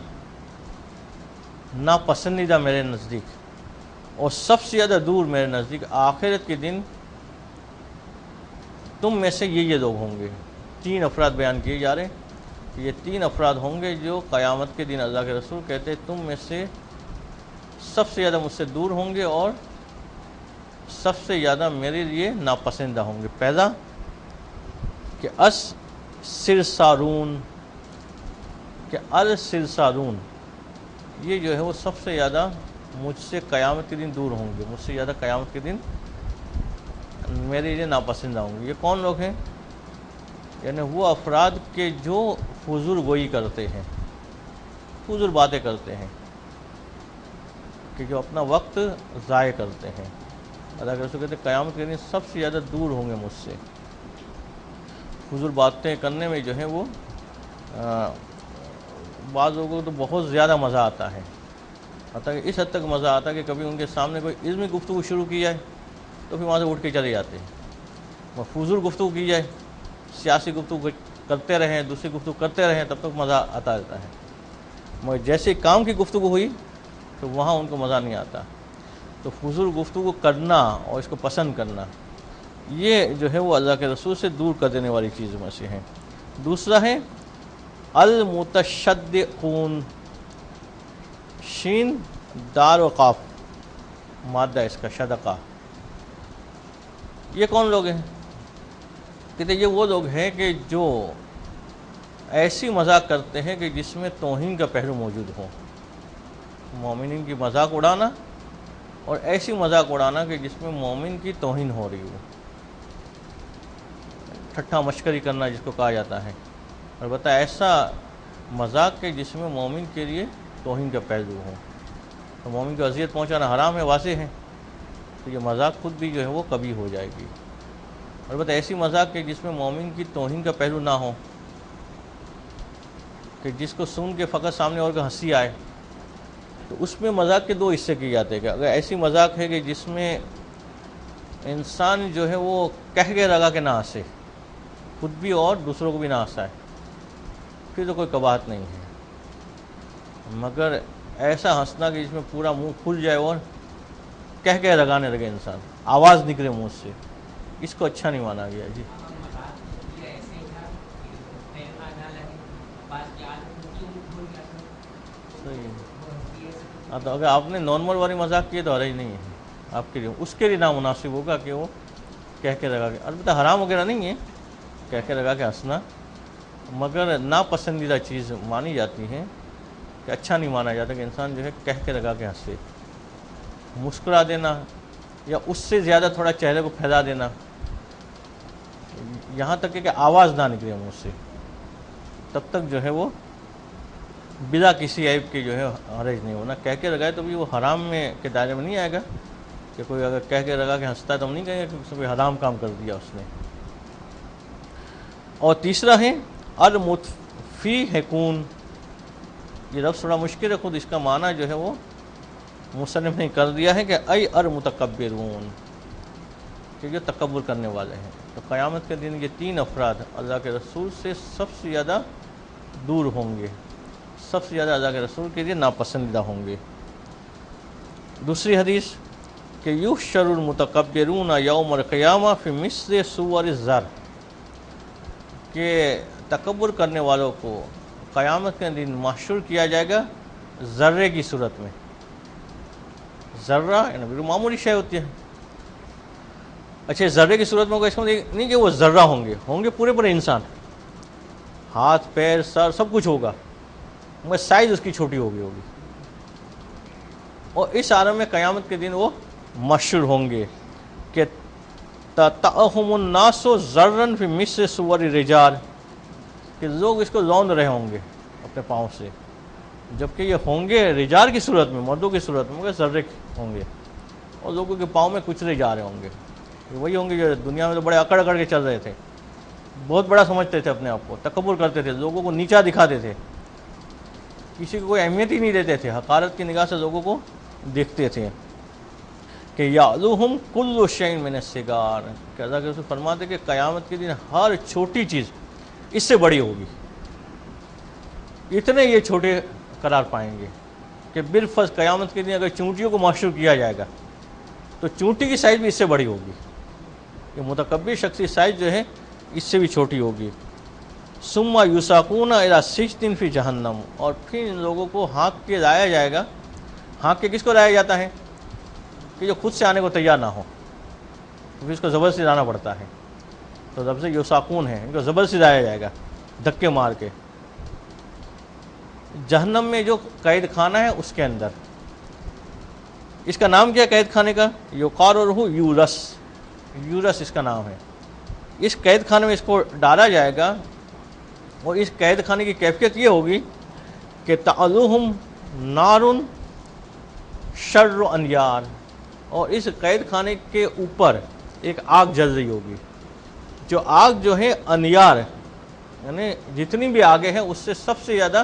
ناپسندیدہ میرے نزدیک اور سب سے زیادہ دور میرے نزدیک آخرت کے دن تم میں سے یہ لوگ ہوں گے۔ 3 افراد بیان کیے جا رہے ہیں کہ یہ 3 افراد ہوں گے جو قیامت کے دن اللہ کے رسول کہتے ہیں تم میں سے سب سے زیادہ مجھ سے دور ہوں گے اور سب سے زیادہ میرے لیے ناپسندہ ہوں گے۔ پہلا کہ السرسارون، کہ السرسارون یہ جو ہے وہ سب سے زیادہ مجھ سے قیامت کے دن دور ہوں گے، مجھ سے زیادہ قیامت کے دن میرے لیے ناپسندہ ہوں گے۔ یہ کون لوگ ہیں؟ یعنی وہ افراد کے جو فضول گوئی کرتے ہیں، فضول باتیں کرتے ہیں، کہ جو اپنا وقت ضائع کرتے ہیں۔ اللہ کے رسول کہتے ہیں قیامت کے دن سب سے زیادہ دور ہوں گے مجھ سے۔ فضول باتیں کرنے میں جو ہے وہ بعض لوگوں کو تو بہت زیادہ مزہ آتا ہے، حتیٰ کہ اس حد تک مزہ آتا ہے کہ کبھی ان کے سامنے کوئی علمی گفتگو شروع کی جائے تو پھر وہاں سے اٹھ کے چلے جاتے ہیں۔ فضول گفتگو کی جائے، سیاسی گفتگو کرتے رہیں، دوسری گفتگو کرتے رہیں، تب تک مزہ آتا رہتا ہے، مگر جیسے کام کی گفتگو ہوئی تو وہاں ان کو مزہ نہیں آتا۔ تو فضول گفتگو کرنا اور اس کو پسند کرنا، یہ جو ہے وہ اللہ کے رسول سے دور کر دینے والی چیزوں میں سے ہیں۔ دوسرا ہے المتشدقون، شین دال و قاف مادہ اس کا شدقہ. یہ کون لوگ ہیں؟ کہتے یہ وہ لوگ ہیں کہ جو ایسی مذاق کرتے ہیں کہ جس میں توہین کا پہلو موجود ہو. مومنین کی مذاق اڑانا اور ایسی مذاق اڑانا کہ جس میں مومن کی توہین ہو رہی ہو. ٹھٹھا مشکری کرنا جس کو کہا جاتا ہے. البتہ ایسا مذاق کہ جس میں مومن کے لیے توہین کا پہلو ہو. تو مومن کو اذیت پہنچانا حرام ہے، واضح ہے. تو یہ مذاق خود بھی جو ہے وہ کبھی ہو جائے گی. البتہ ایسی مذاق کہ جس میں مومن کی توہین کا پہلو نہ ہو، کہ جس کو سن کے فقط سامنے اور کا ہنسی آئے، تو اس میں مذاق کے دو حصے کیے جاتے ہیں. کہ اگر ایسی مذاق ہے کہ جس میں انسان جو ہے وہ کہہ کے لگا کہ نہ ہنسے، خود بھی اور دوسروں کو بھی نہ ہنسائے، پھر تو کوئی قباحت نہیں ہے. مگر ایسا ہنسنا کہ جس میں پورا منہ کھل جائے اور کہہ کے لگانے لگے انسان، آواز نکلے منہ سے، اس کو اچھا نہیں مانا گیا. جی ہاں، تو اگر آپ نے نارمل والی مذاق کی تو حرج نہیں ہے آپ کے لیے، اس کے لیے نامناسب ہوگا کہ وہ کہہ کے لگا کے. البتہ حرام وغیرہ نہیں ہے کہہ کے لگا کے ہنسنا، مگر ناپسندیدہ چیز مانی جاتی ہے کہ اچھا نہیں مانا جاتا کہ انسان جو ہے کہہ کے لگا کے ہنسے. مسکرا دینا یا اس سے زیادہ تھوڑا چہرے کو پھیلا دینا، یہاں تک کہ آواز نہ نکلے منہ سے، تب تک جو ہے وہ بلا کسی عیب کے جو ہے حرج نہیں ہونا. کہہ کے لگائے تو بھی وہ حرام میں کے دائرے میں نہیں آئے گا. کہ کوئی اگر کہہ کے لگا کہ ہنستا ہے تو ہم نہیں کہیں گے کہ اس نے کوئی حرام کام کر دیا اس نے. اور تیسرا ہے المتفیہقون. یہ لفظ تھوڑا مشکل ہے، خود اس کا معنی جو ہے وہ مصنف نے کر دیا ہے کہ ای المتکبرون، کہ جو تکبر کرنے والے ہیں. تو قیامت کے دن یہ تین افراد اللہ کے رسول سے سب سے زیادہ دور ہوں گے، سب سے زیادہ اللہ کے رسول کے لیے ناپسندیدہ ہوں گے. دوسری حدیث کہ یحشر المتکبرون یوم القیامہ فی مثل صور الذر، کہ تکبر کرنے والوں کو قیامت کے دن محشور کیا جائے گا ذرے کی صورت میں. ذرہ یعنی معمولی شے ہوتی ہے. اچھا، ذرے کی صورت میں ہوگا، اس کا مطلب نہیں کہ وہ ذرہ ہوں گے پورے پورے انسان، ہاتھ پیر سر سب کچھ ہوگا، مگر سائز اس کی چھوٹی ہوگی. اور اس عالم میں قیامت کے دن وہ محشور ہوں گے کہ تَتَأَهُمُ النَّاسُ ذَرًّا فِي مِثْلِ صُوَرِ الرِّجَالِ، کہ لوگ اس کو لوند رہے ہوں گے اپنے پاؤں سے، جبکہ یہ ہوں گے رجال کی صورت میں، مردوں کی صورت میں، مگر ذرے ہوں گے، اور لوگوں کے پاؤں میں کچلے جا رہے ہوں گے. وہی ہوں گے جو دنیا میں تو بڑے اکڑ کے چل رہے تھے، بہت بڑا سمجھتے تھے اپنے آپ کو، تکبر کرتے تھے، لوگوں کو نیچا دکھاتے تھے، کسی کو کوئی اہمیت ہی نہیں دیتے تھے، حقارت کی نگاہ سے لوگوں کو دیکھتے تھے. کہ یعلوہم کل شیء من الصغار، کہ اللہ کے رسول فرماتے کہ قیامت کے دن ہر چھوٹی چیز اس سے بڑی ہوگی. اتنے یہ چھوٹے قرار پائیں گے کہ بالفرض قیامت کے دن اگر چونٹیوں کو محشور کیا جائے گا تو چونٹی کی سائز بھی اس سے بڑی ہوگی. یہ متکبر شخصی سائز جو ہے اس سے بھی چھوٹی ہوگی. ثم یساقون الی سجن فی جہنم، اور پھر ان لوگوں کو ہانک کے لایا جائے گا. ہانک کے کس کو لایا جاتا ہے؟ کہ جو خود سے آنے کو تیار نہ ہو، پھر اس کو زبردستی لانا پڑتا ہے. تو لفظ یساقون ہے، ان کو زبردستی لایا جائے گا دھکے مار کے جہنم میں، جو قید خانہ ہے اس کے اندر. اس کا نام کیا قید خانے کا؟ یقال لہ یورس، یورس اس کا نام ہے. اس قید خانے میں اس کو ڈالا جائے گا، اور اس قید خانے کی کیفیت یہ ہوگی کہ تعلوہم نار شر انیار، اور اس قید خانے کے اوپر ایک آگ جل رہی ہوگی، جو آگ جو ہے انیار، یعنی جتنی بھی آگیں ہیں اس سے سب سے زیادہ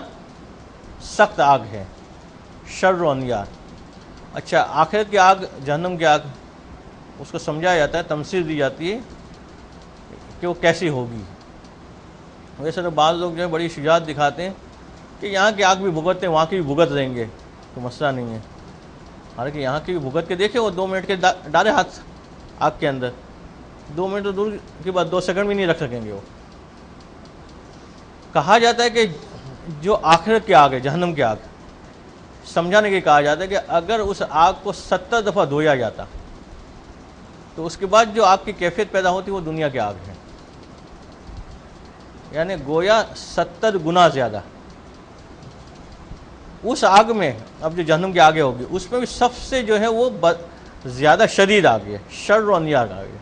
سخت آگ ہے، شر و انیار. اچھا، آخرت کی آگ، جہنم کی آگ، اس کو سمجھایا جاتا ہے، تمثیل دی جاتی ہے کہ وہ کیسی ہوگی. ویسے تو بعض لوگ جو ہے بڑی شجاعت دکھاتے ہیں کہ یہاں کی آگ بھی بھگتتے ہیں، وہاں کی بھی بھگت لیں گے، تو مسئلہ نہیں ہے. حالانکہ یہاں کی بھی بھگت کے دیکھیں، وہ 2 منٹ کے ڈالے ہاتھ آگ کے اندر، 2 منٹ تو دور کی بات، 2 سیکنڈ بھی نہیں رکھ سکیں گے وہ. کہا جاتا ہے کہ جو آخرت کی آگ ہے، جہنم کی آگ، سمجھانے کے کہا جاتا ہے کہ اگر اس آگ کو 70 دفعہ دھویا جاتا تو اس کے بعد جو آگ کی کیفیت پیدا ہوتی وہ دنیا کی آگ ہے، یعنی گویا 70 گنا زیادہ۔ اس آگ میں اب جو جہنم کی آگے ہوگی اس میں بھی سب سے جو ہے وہ زیادہ شدید آگ ہے، شر و انیار آگ ہے۔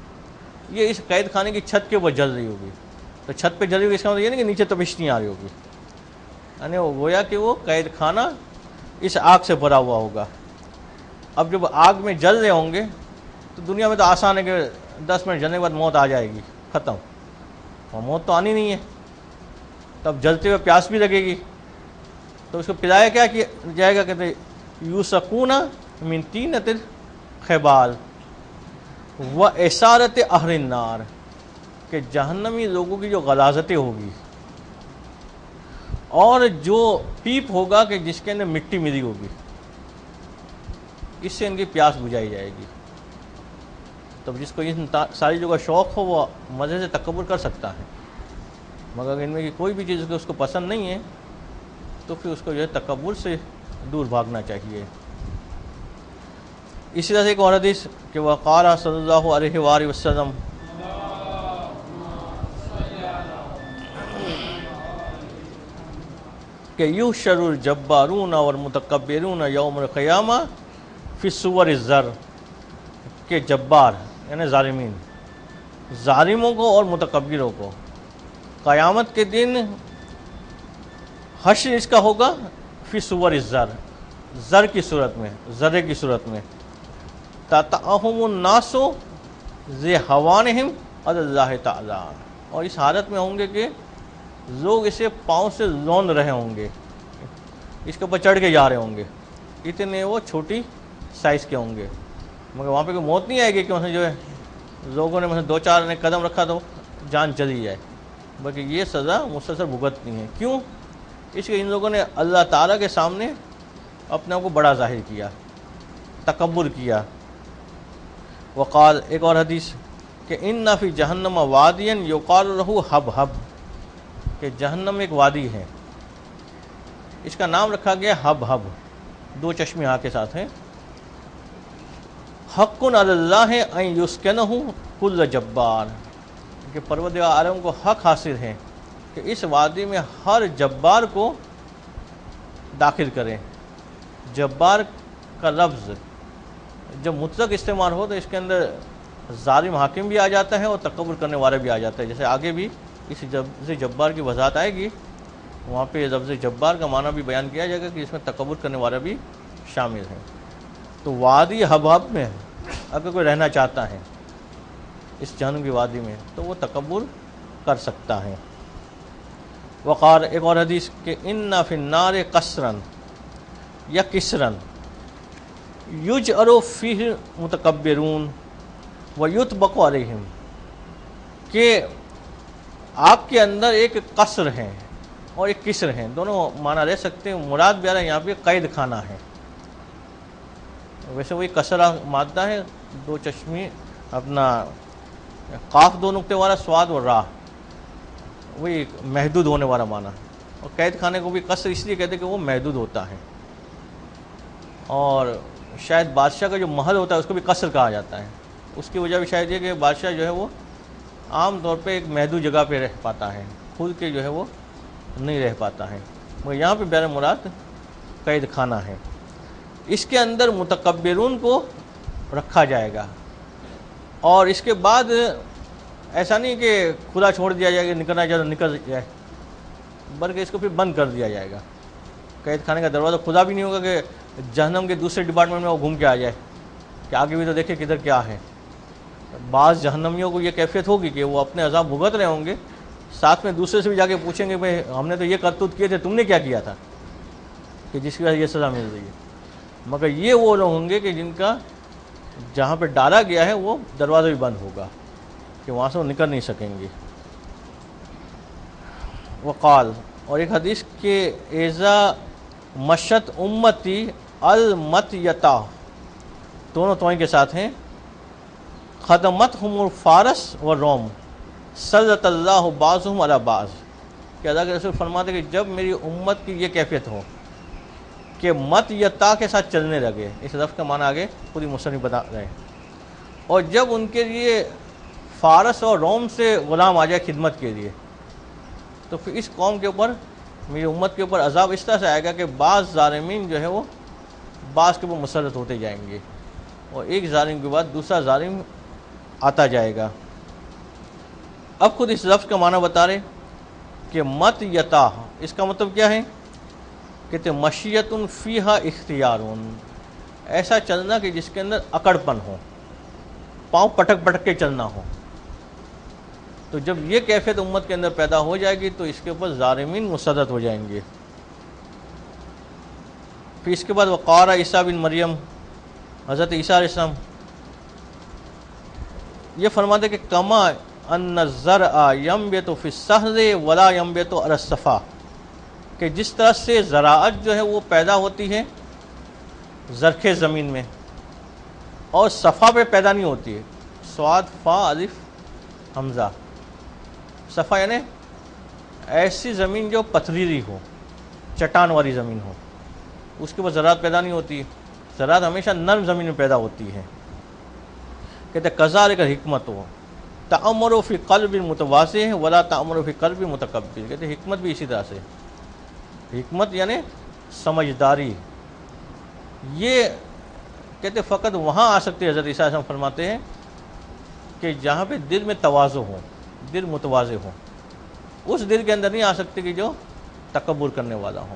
یہ اس قید خانے کی چھت کے اوپر جل رہی ہوگی، تو چھت پہ جل رہی ہوگی اس کا مطلب یہ نہیں کہ نیچے تپشنی آ رہی ہوگی، یعنی وہ گویا کہ وہ قید خانہ اس آگ سے بھرا ہوا ہوگا۔ اب جب آگ میں جل رہے ہوں گے تو دنیا میں تو آسان ہے کہ 10 منٹ جلنے کے بعد موت آ جائے گی، ختم، اور موت تو آنی نہیں ہے، تب جلتے ہوئے پیاس بھی لگے گی، تو اس کو پلایا کیا کیا جائے گا؟ کہتے یوسقون من طینۃ الخبال واسارۃ اہل النار، کہ جہنمی لوگوں کی جو غلاظتیں ہوگی اور جو پیپ ہوگا کہ جس کے اندر مٹی ملی ہوگی، اس سے ان کی پیاس بجھائی جائے گی۔ تو جس کو ان ساری جگہ شوق ہو وہ مزے سے تکبر کر سکتا ہے، مگر ان میں کی کوئی بھی چیز اس کو پسند نہیں ہے تو پھر اس کو جو ہے تکبر سے دور بھاگنا چاہیے۔ اسی طرح سے ایک اور حدیث کہ وقال صلی اللہ علیہ وآلہ وسلم کہ یحشر الجبارون والمتکبرون یوم القیامہ فی صور الزر، کہ جبار یعنی ظالمین، ظالموں کو اور متکبروں کو قیامت کے دن حشر اس کا ہوگا فی صور الزر، زر کی صورت میں، ذرے کی صورت میں، تطأہم الناس ذہوانہم علی اللہ تعالی، اور اس حالت میں ہوں گے کہ لوگ اسے پاؤں سے لوند رہے ہوں گے، اس کے اوپر چڑھ کے جا رہے ہوں گے، اتنے وہ چھوٹی سائز کے ہوں گے، مگر وہاں پہ کوئی موت نہیں آئے گی کہ مثلا جو ہے لوگوں نے مثلا 2-4 نے قدم رکھا تو جان چلی جائے، بلکہ یہ سزا مسلسل بھگتنی ہے۔ کیوں؟ اس لیے ان لوگوں نے اللہ تعالیٰ کے سامنے اپنے آپ کو بڑا ظاہر کیا، تکبر کیا۔ وقال، ایک اور حدیث کہ ان فی جہنم وادیا یقال لہ حبحب، کہ جہنم ایک وادی ہے، اس کا نام رکھا گیا حبحب، 2 چشمے ہاں کے ساتھ ہیں۔ حق علی اللہ ان یسکنہ کل جبار، کہ پروردگار عالم کو حق حاصل ہے کہ اس وادی میں ہر جبار کو داخل کریں۔ جبار کا لفظ جب مطلق استعمال ہو تو اس کے اندر ظالم حاکم بھی آ جاتا ہے اور تکبر کرنے والا بھی آ جاتا ہے، جیسے آگے بھی اس لفظ جبار کی وضاحت آئے گی، وہاں پہ لفظ جبار کا معنی بھی بیان کیا جائے گا کہ اس میں تکبر کرنے والا بھی شامل ہے۔ تو وادی حبحب میں اگر کوئی رہنا چاہتا ہے اس جہنم کی وادی میں تو وہ تکبر کر سکتا ہے۔ وقال، ایک اور حدیث کہ ان فی النار قصرن یا کسرن یجعل فیہ متکبرون ویطبق علیہم، کہ آگ کے اندر ایک قصر ہے اور ایک کسر ہے، دونوں معنی لے سکتے ہیں، مراد بیارہ یہاں پہ قید خانہ ہے۔ ویسے وہی کسرہ مادہ ہے، 2 چشمی، اپنا قاف 2 نقطے والا، سواد اور راہ، وہی محدود ہونے والا معنی، اور قید خانے کو بھی قصر اس لیے کہتے ہیں کہ وہ محدود ہوتا ہے، اور شاید بادشاہ کا جو محل ہوتا ہے اس کو بھی قصر کہا جاتا ہے، اس کی وجہ بھی شاید یہ کہ بادشاہ جو ہے وہ عام طور پہ ایک محدود جگہ پہ رہ پاتا ہے، کھل کے جو ہے وہ نہیں رہ پاتا ہے، مگر یہاں پہ بہر مراد قید خانہ ہے۔ اس کے اندر متکبرون کو رکھا جائے گا، اور اس کے بعد ایسا نہیں کہ کھلا چھوڑ دیا جائے گا، نکلنا چاہے تو نکل جائے، بلکہ اس کو پھر بند کر دیا جائے گا۔ قید خانے کا دروازہ کھلا بھی نہیں ہوگا کہ جہنم کے دوسرے ڈپارٹمنٹ میں وہ گھوم کے آ جائے کہ آگے بھی تو دیکھے کدھر کیا ہے۔ بعض جہنمیوں کو یہ کیفیت ہوگی کہ وہ اپنے عذاب بھگت رہے ہوں گے، ساتھ میں دوسرے سے بھی جا کے پوچھیں گے بھائی ہم نے تو یہ کرتوت کیے تھے، تم نے کیا کیا تھا کہ جس کی وجہ سے یہ سزا مل رہی ہے۔ مگر یہ وہ لوگ ہوں گے کہ جن کا جہاں پہ ڈالا گیا ہے وہ دروازہ بھی بند ہوگا کہ وہاں سے وہ نکل نہیں سکیں گے۔ وقال، اور ایک حدیث کہ ایزا مشت امتی المتیتا، دونوں توئیں کے ساتھ ہیں، خدمتہم الفارس و روم سلط اللہ بعضہم علی بعض، کہ اللہ کے رسول فرماتے کہ جب میری امت کی یہ کیفیت ہو کہ مت یا تا کے ساتھ چلنے لگے، اس لفظ کا معنی آگے پوری مصنف بتا رہے ہیں، اور جب ان کے لیے فارس اور روم سے غلام آ جائے خدمت کے لیے، تو پھر اس قوم کے اوپر، میری امت کے اوپر عذاب اس طرح سے آئے گا کہ بعض ظالمین جو ہے وہ بعض کے اوپر مسلط ہوتے جائیں گے، اور ایک ظالم کے بعد دوسرا ظالم آتا جائے گا۔ اب خود اس لفظ کا معنی بتا رہے کہ مت یتا، اس کا مطلب کیا ہے؟ کہتے مشیت فیہا اختیار، ایسا چلنا کہ جس کے اندر اکڑ پن ہو، پاؤں پٹک پٹک کے چلنا ہو۔ تو جب یہ کیفیت امت کے اندر پیدا ہو جائے گی تو اس کے اوپر ظالمین مسلط ہو جائیں گے۔ پھر اس کے بعد وقال عیسیٰ بن مریم، حضرت عیسیٰ علیہ السلام یہ فرماتے کہ کما ان الزرع ینبت فی الصحر ولا ینبت علی الصفا، کہ جس طرح سے زراعت جو ہے وہ پیدا ہوتی ہے زرخ زمین میں اور صفا پہ پیدا نہیں ہوتی ہے، صاد فا الف حمزہ، صفا یعنی ایسی زمین جو پتھریلی ہو، چٹان والی زمین ہو، اس کے اوپر زراعت پیدا نہیں ہوتی، زراعت ہمیشہ نرم زمین میں پیدا ہوتی ہے۔ کہتے کذالک حکمت ہو تأمر فی قلب متواضع ولا تأمر فی قلب متکبر، کہتے حکمت بھی اسی طرح سے، حکمت یعنی سمجھداری، یہ کہتے فقط وہاں آ سکتے، حضرت عیسیٰ علیہ السلام فرماتے ہیں کہ جہاں پہ دل میں تواضع ہو، دل متواضع ہو، اس دل کے اندر نہیں آ سکتے کہ جو تکبر کرنے والا ہو۔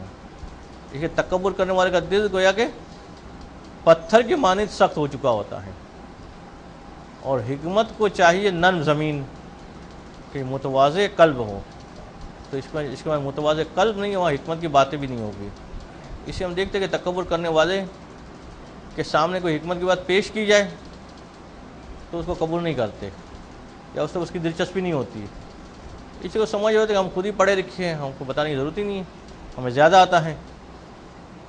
دیکھیے تکبر کرنے والے کا دل گویا کہ پتھر کی مانند سخت ہو چکا ہوتا ہے، اور حکمت کو چاہیے نرم زمین، کہ متواضع قلب ہو، تو اس کے بعد متواضع قلب نہیں ہوا، حکمت کی باتیں بھی نہیں ہوگی۔ اسے ہم دیکھتے ہیں کہ تکبر کرنے والے کے سامنے کوئی حکمت کی بات پیش کی جائے تو اس کو قبول نہیں کرتے، یا اس کی دلچسپی نہیں ہوتی، اسی کو سمجھ ہوتے کہ ہم خود ہی پڑھے لکھے ہیں، ہم کو بتانے کی ضرورت ہی نہیں ہے، ہمیں زیادہ آتا ہے۔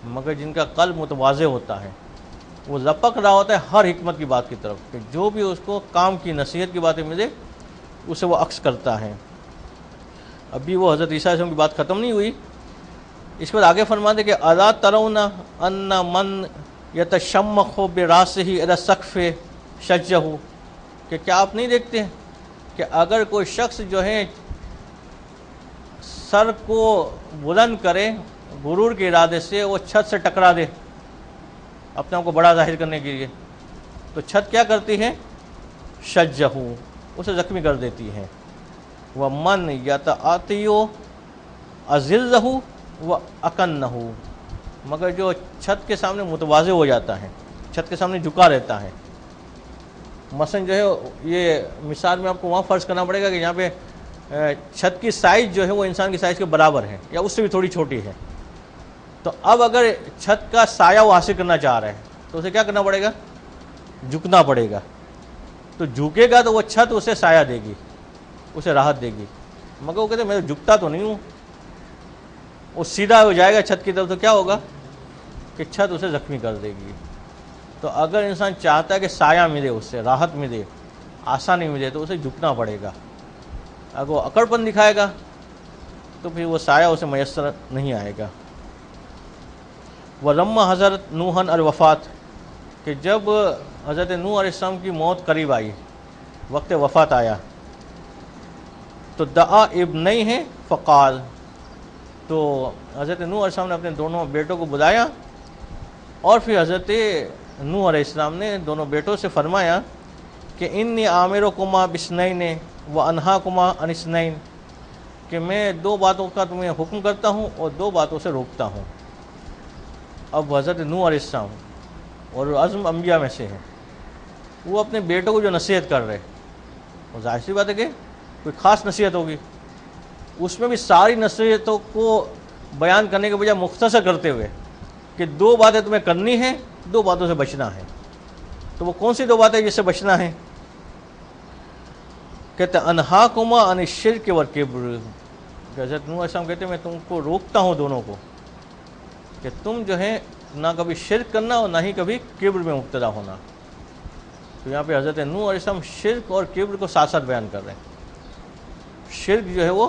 مگر جن کا قلب متواضع ہوتا ہے وہ لپک رہا ہوتا ہے ہر حکمت کی بات کی طرف، کہ جو بھی اس کو کام کی نصیحت کی باتیں ملے اسے وہ عکس کرتا ہے۔ ابھی وہ حضرت عیسیٰ علیہ السلام کی بات ختم نہیں ہوئی، اس کے بعد آگے فرماتے کہ الا ترون ان من یتشمخ براسہ الی السقف شجہ، کہ کیا آپ نہیں دیکھتے کہ اگر کوئی شخص جو ہے سر کو بلند کرے غرور کے ارادے سے، وہ چھت سے ٹکرا دے اپنے آپ کو بڑا ظاہر کرنے کے لیے، تو چھت کیا کرتی ہے؟ شجہ، اسے زخمی کر دیتی ہے۔ وَمَنْ يَتَعَاطِيُ أَذِلَّهُ وَأَكَنَّهُ، مگر جو چھت کے سامنے متواضع ہو جاتا ہے، چھت کے سامنے جھکا رہتا ہے، مثلا جو ہے یہ مثال میں آپ کو وہاں فرض کرنا پڑے گا کہ یہاں پہ چھت کی سائز جو ہے وہ انسان کی سائز کے برابر ہے یا اس سے بھی تھوڑی چھوٹی ہے، تو اب اگر چھت کا سایہ وہ حاصل کرنا چاہ رہا ہے تو اسے کیا کرنا پڑے گا؟ جھکنا پڑے گا، تو جھکے گا تو وہ چھت اسے سایہ دے گی، اسے راحت دے گی، مگر وہ کہتے ہیں میں جھکتا تو نہیں ہوں، وہ سیدھا ہو جائے گا چھت کی طرف تو کیا ہوگا کہ چھت اسے زخمی کر دے گی۔ تو اگر انسان چاہتا ہے کہ سایہ ملے، اس سے راحت ملے، آسانی ملے، تو اسے جھکنا پڑے گا۔ اگر وہ اکڑ پن دکھائے گا تو پھر وہ سایہ اسے میسر نہیں آئے گا۔ وَلَمَّا حضرت نوحًا الوفات، کہ جب حضرت نوح علیہ السلام کی موت قریب آئی، وقت وفات آیا، تو دعا ابنیہ فقال، تو حضرت نوح علیہ السلام نے اپنے دونوں بیٹوں کو بلایا، اور پھر حضرت نوح علیہ السلام نے دونوں بیٹوں سے فرمایا کہ انی آمرکما باثنین وانہاکما عن اثنین، کہ میں دو باتوں کا تمہیں حکم کرتا ہوں اور دو باتوں سے روکتا ہوں۔ اب حضرت نوح علیہ السلام اور عزم انبیاء میں سے ہیں، وہ اپنے بیٹوں کو جو نصیحت کر رہے، وہ ظاہر سی بات ہے کہ کوئی خاص نصیحت ہوگی، اس میں بھی ساری نصیحتوں کو بیان کرنے کے بجائے مختصر کرتے ہوئے کہ دو باتیں تمہیں کرنی ہیں، دو باتوں سے بچنا ہے۔ تو وہ کون سی دو باتیں جس سے بچنا ہے؟ کہتے انہاکما عن الشرک والکبر، حضرت نوح علیہ السلام کہتے ہیں میں تم کو روکتا ہوں دونوں کو، کہ تم جو ہے نہ کبھی شرک کرنا اور نہ ہی کبھی کبر میں مبتلا ہونا۔ تو یہاں پہ حضرت نوح علیہ السلام شرک اور کبر کو ساتھ ساتھ بیان کر رہے ہیں۔ شرک جو ہے وہ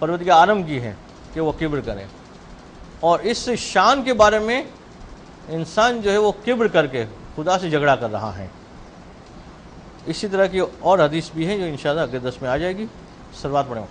پروردگار عالم کی ہے کہ وہ کبر کرے، اور اس شان کے بارے میں انسان جو ہے وہ کبر کر کے خدا سے جھگڑا کر رہا ہے۔ اسی طرح کی اور حدیث بھی ہے جو انشاءاللہ اگلے درس میں آ جائے گی۔ صلوات پڑھیں۔